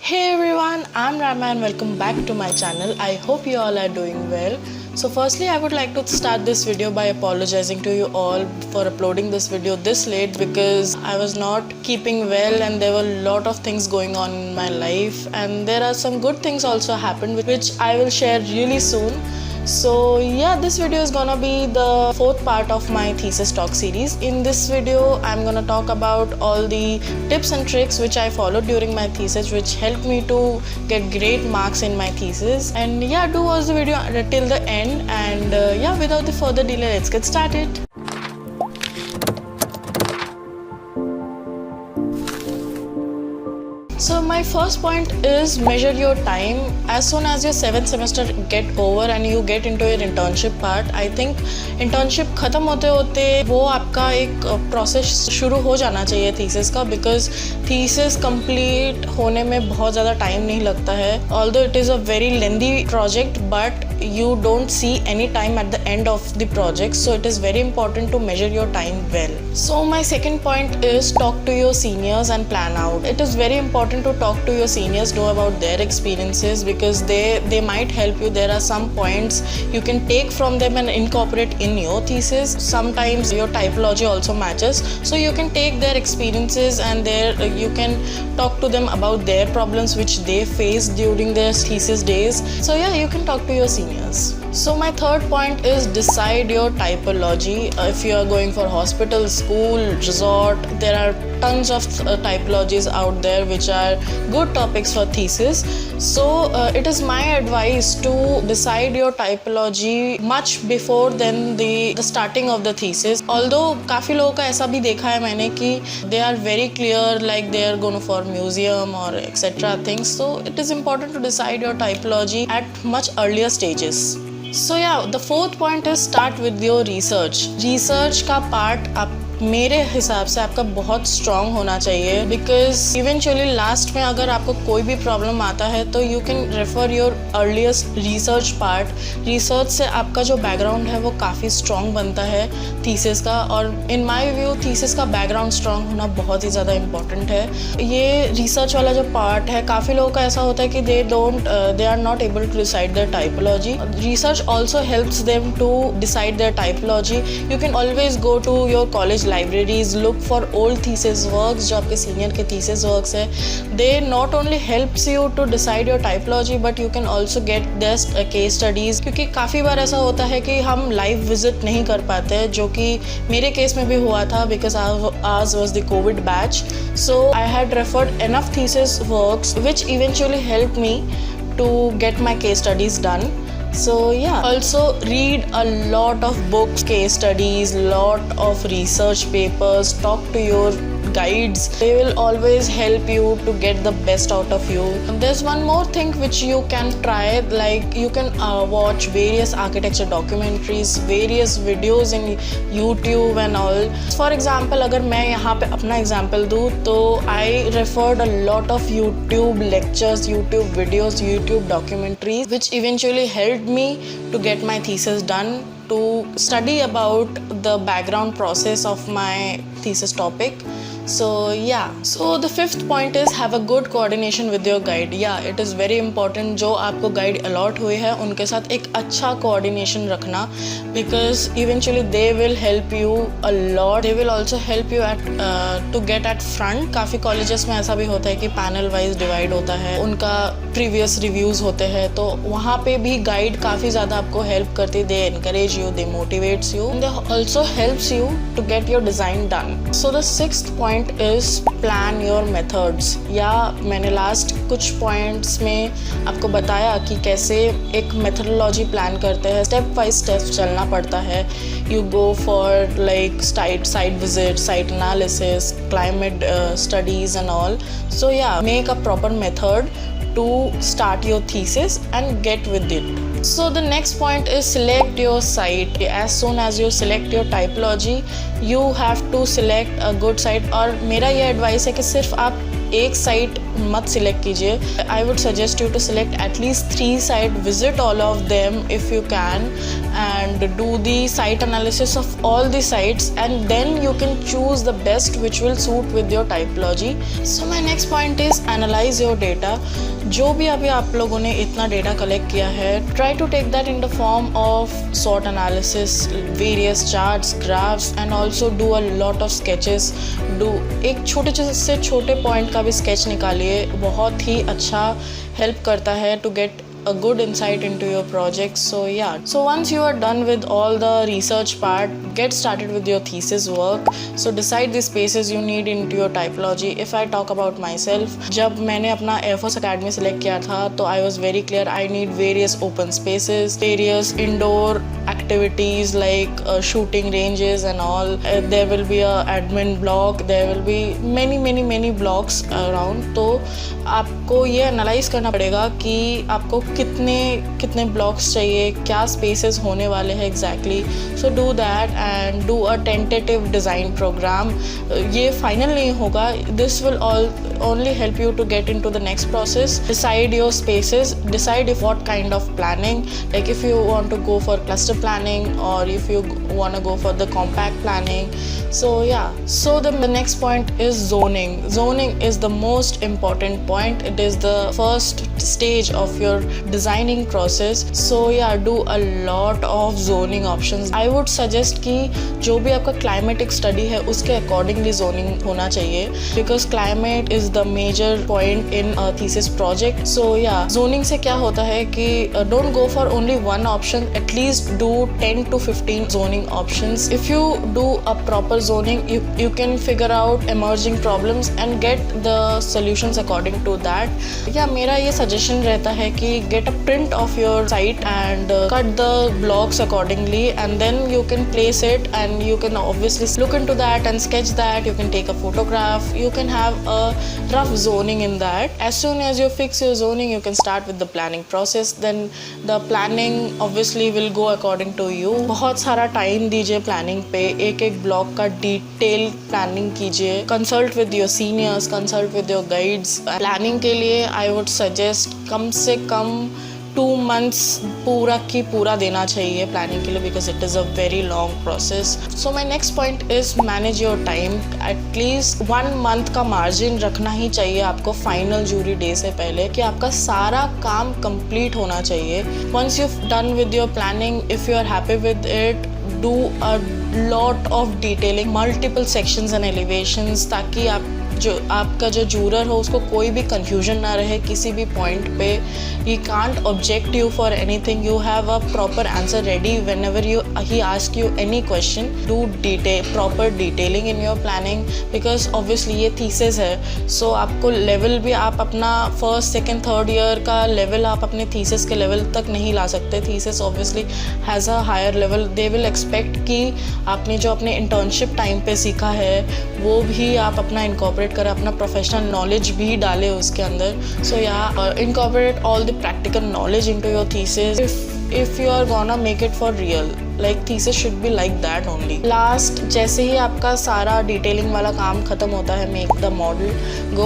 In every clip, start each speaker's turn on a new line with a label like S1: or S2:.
S1: Hey everyone, I'm Rama and welcome back to my channel. I hope you all are doing well. So firstly, I would like to start this video by apologizing to you all for uploading this video this late because I was not keeping well and there were a lot of things going on in my life, and there are some good things also happened which I will share really soon. So yeah, this video is gonna be the fourth part of my thesis talk series. In this video, I'm gonna talk about all the tips and tricks which I followed during my thesis, which helped me to get great marks in my thesis. And yeah, do watch the video till the end. And yeah, without the further delay, let's get started. So my first point is measure your time. As soon as your 7th semester get over and you get into your internship part, I think internship खत्म होते होते वो आपका एक process शुरू हो जाना चाहिए थीसिस का, बिकॉज थीसिस कंप्लीट होने में बहुत ज़्यादा टाइम नहीं लगता है. Although it is a very lengthy project, but you don't see any time at the end of the project, so it is very important to measure your time well. So my second point is talk to your seniors and plan out. It is very important to talk to your seniors, know about their experiences, because they might help you. There are some points you can take from them and incorporate in your thesis. Sometimes your typology also matches, so you can take their experiences and you can talk to them about their problems which they faced during their thesis days. So yeah, you can talk to your seniors. So my third point is decide your typology. If you are going for hospital, school, resort, there are tons of typologies out there which are good topics for thesis. So it is my advice to decide your typology much before than the starting of the thesis. Although काफ़ी लोगों का ऐसा भी देखा है मैंने कि they are very clear, like they are going for museum or etc things. So it is important to decide your typology at much earlier stages. So yeah, the fourth point is start with your research. Research का part आप मेरे हिसाब से आपका बहुत strong होना चाहिए, because eventually last में अगर आपको कोई भी प्रॉब्लम आता है तो you can refer your earliest research part. Research से आपका जो बैकग्राउंड है वो काफ़ी स्ट्रॉन्ग बनता है थीसिस का, और इन माय व्यू थीसिस का बैकग्राउंड स्ट्रॉन्ग होना बहुत ही ज़्यादा इंपॉर्टेंट है. ये रिसर्च वाला जो पार्ट है, काफ़ी लोगों का ऐसा होता है कि they are not able to decide their typology. Research also helps them to decide their typology. You can always go to your college libraries, look for old thesis works जो आपके सीनियर के thesis works है. They not only helps you to decide your typology, but you can also get this case studies, क्योंकि काफ़ी बार ऐसा होता है कि हम लाइव विजिट नहीं कर पाते हैं, जो कि मेरे केस में भी हुआ था, because ours was the COVID batch. So I had referred enough thesis works which eventually helped me to get my case studies done. So yeah, also read a lot of books, case studies, lot of research papers, talk to your guides. They will always help you to get the best out of you. There's one more thing which you can try, like you can watch various architecture documentaries, various videos in YouTube and all. For example, अगर मैं यहाँ पे अपना example दूँ तो I referred a lot of YouTube lectures, YouTube videos, YouTube documentaries which eventually helped me to get my thesis done, to study about the background process of my thesis topic. So yeah, so the fifth point is have a good coordination with your guide. Yeah, it is very important. जो आपको guide allot हुए हैं उनके साथ एक अच्छा coordination रखना, because eventually they will help you a lot. They will also help you to get at front. काफ़ी colleges में ऐसा भी होता है कि panel wise divide होता है, उनका previous reviews होते हैं, तो वहाँ पे भी guide काफ़ी ज़्यादा आपको help करती. They encourage you, they motivates you, and they also helps you to get your design done. So the sixth point is plan your methods. या मैंने लास्ट कुछ पॉइंट्स में आपको बताया कि कैसे एक मेथडोलॉजी प्लान करते हैं. स्टेप बाय स्टेप चलना पड़ता है. You go for like site visit, site analysis, climate studies and all. So yeah, make a proper method to start your thesis and get with it. So the next point is select your site. As soon as you select your typology, you have to select a good site. और मेरा ये advice है कि सिर्फ आप एक site मत select कीजिए. I would suggest you to select at least 3 site, visit all of them if you can, and do the site analysis of all the sites, and then you can choose the best which will suit with your typology. So my next point is analyze your data. जो भी अभी आप लोगों ने इतना data collect किया है, try to take that in the form of SWOT analysis, various charts, graphs, and also do a lot of sketches. do एक छोटे से छोटे पॉइंट का भी स्केच निकालिए, बहुत ही अच्छा हेल्प करता है to get a good insight into your project. So yeah, so once you are done with all the research part, get started with your thesis work. So decide the spaces you need into your typology. If I talk about myself, जब मैंने अपना Air Force Academy select किया था, तो I was very clear I need various open spaces, various indoor activities like shooting ranges and all. There will be a admin block, there will be many blocks around. तो आपको ये analyse करना पड़ेगा कि आपको कितने ब्लॉक्स चाहिए, क्या स्पेसेस होने वाले हैं exactly. So do that and do a tentative design programme. ये फाइनल नहीं होगा. This will only help you to get into the next process. Decide your spaces, decide if what kind of planning, like if you want to go for cluster planning or if you want to go for the compact planning. So yeah, so the next point is zoning. Zoning is the most important point. It is the first stage of your designing process. So yeah, do a lot of zoning options. I would suggest कि जो भी आपका climatic study है उसके accordingly zoning होना चाहिए, because climate is the major point in a thesis project. So yeah, zoning से क्या होता है कि don't go for only one option, at least do 10 to 15 zoning options. If you do a proper zoning, you can figure out emerging problems and get the solutions according to that. Yeah, मेरा ये suggestion रहता है कि get a print of your site and cut the blocks accordingly, and then you can place it and you can obviously look into that and sketch that. You can take a photograph, you can have a rough zoning in that. As soon as you fix your zoning, you can start with the planning process. Then the planning obviously will go according to you. बहुत सारा time दीजिए planning पे, एक block का detail planning कीजिए. Consult with your seniors, consult with your guides. Planning के लिए आई would suggest कम से कम 2 months पूरा देना चाहिए प्लानिंग के लिए, because it is a very long process. So my next point is manage your time. At least 1 month का मार्जिन रखना ही चाहिए आपको फाइनल जूरी डे से पहले, कि आपका सारा काम कंप्लीट होना चाहिए. Once you done with your planning, if you are happy with it, do a lot of detailing, multiple sections and elevations, ताकि आपका जो जूरर हो उसको कोई भी कंफ्यूजन ना रहे किसी भी पॉइंट पे. He can't object you for anything. You have a proper answer ready whenever he ask you any question. Do proper detailing in your planning, because obviously ये थीसिस है. सो आपको लेवल भी आप अपना फर्स्ट सेकेंड थर्ड ईयर का level आप अपने थीसिस के लेवल तक नहीं ला सकते. Thesis obviously has a higher level. They will expect कि आपने जो अपने इंटर्नशिप टाइम पे सीखा है वो भी आप अपना इनकॉर्पोरेट करें, अपना प्रोफेशनल नॉलेज भी डालें उसके अंदर. सो या incorporate all the practical knowledge into your thesis if you are gonna make it for real. Like thesis should be like that only. Last, जैसे ही आपका सारा डिटेलिंग वाला काम खत्म होता है, make the model.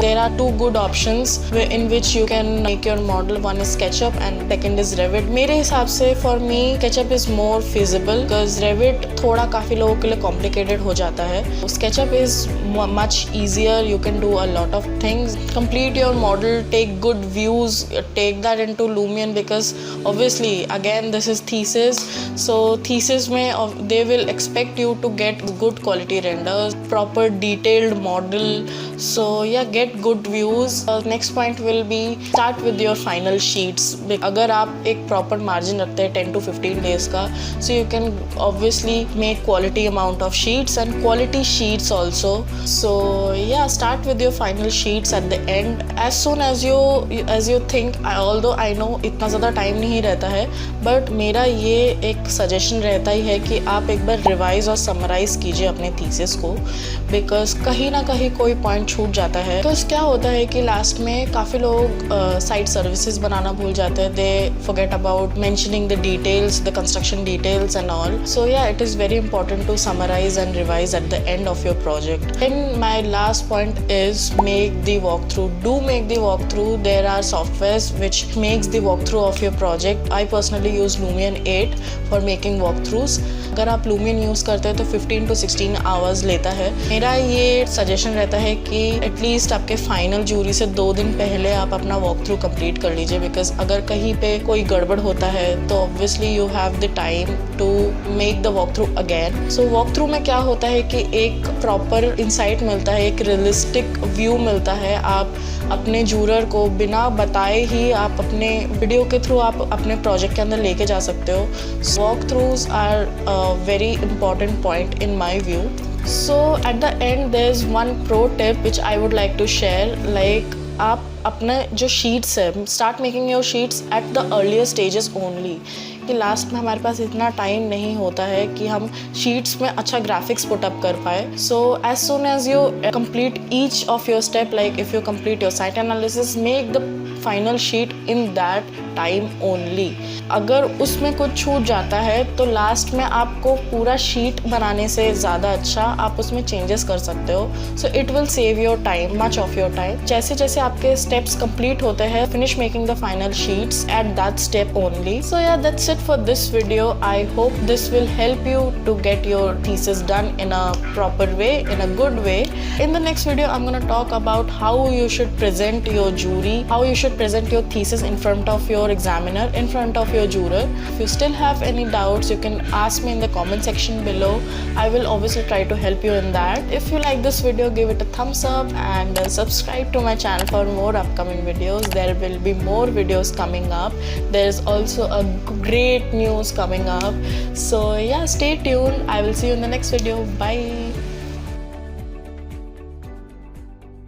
S1: There are 2 good options in which you can make your model. One is SketchUp and second is Revit. मेरे हिसाब से for me SketchUp is more feasible because Revit थोड़ा काफ़ी लोगों के लिए complicated हो जाता है. SketchUp is much easier. You can do a lot of things. Complete your model, take good views, take that into Lumion, because obviously again this is thesis. So thesis में they will expect you to get good quality renders, proper detailed model. So yeah, get good views. Next point will be start with your final sheets. अगर आप एक proper margin रखते हैं 10 to 15 days का, so you can obviously make quality amount of sheets and quality sheets also. So yeah, start with your final sheets at the end. As soon as you think, although I know इतना ज़्यादा time नहीं रहता है, but मेरा ये एक suggestion रहता ही है कि आप एक बार रिवाइज और समराइज कीजिए अपने थीसिस को, बिकॉज कहीं ना कहीं कोई पॉइंट छूट जाता है। तो क्या होता है कि लास्ट में काफ़ी लोग साइट सर्विसेज बनाना भूल जाते हैं, they forget about mentioning the details, the construction details and all. So yeah it is very important to summarise and revise at the end of your project. And my last point is make the walkthrough. Do make the walkthrough. There are softwares which makes the walkthrough of your project. I personally use Lumion 8 for making walkthroughs. अगर आप Lumion use करते हैं तो 15 to 16 hours लेता है। मेरा ये suggestion रहता है कि एटलीस्ट आपके फाइनल जूरी से 2 दिन पहले आप अपना वॉक थ्रू कंप्लीट कर लीजिए, बिकॉज अगर कहीं पे कोई गड़बड़ होता है तो obviously you have the time to make the walk through again. So walk through में क्या होता है कि एक प्रॉपर इंसाइट मिलता है, एक रियलिस्टिक व्यू मिलता है। आप अपने जूरर को बिना बताए ही आप अपने वीडियो के थ्रू आप अपने प्रोजेक्ट के अंदर लेके जा सकते हो। Walk throughs are very important point in my view. So at the end there's one pro tip which I would like to share, like आप अपने जो शीट्स है, start making your sheets at the earlier stages only, कि last में हमारे पास इतना time नहीं होता है कि हम शीट्स में अच्छा ग्राफिक्स पुटअप कर पाए। So as soon as you complete each of your step, like if you complete your site analysis, make the final sheet in that time only. अगर उसमें कुछ छूट जाता है तो लास्ट में आपको पूरा शीट बनाने से ज़्यादा अच्छा आप उसमें चेंजेस कर सकते हो। So it will save your time, much of your time. जैसे जैसे आपके स्टेप्स कंप्लीट होते हैं, finish making the final sheets at that step only. So yeah that's it for this video. I hope this will help you to get your thesis done in a proper way, in a good way. In the next video I'm going to talk about how you should present your jury, how you should present your thesis in front of your examiner, in front of your juror. If you still have any doubts, you can ask me in the comment section below. I will obviously try to help you in that. If you like this video, give it a thumbs up and subscribe to my channel for more upcoming videos. There will be more videos coming up. There is also a great news coming up. So yeah, stay tuned. I will see you in the next video. Bye.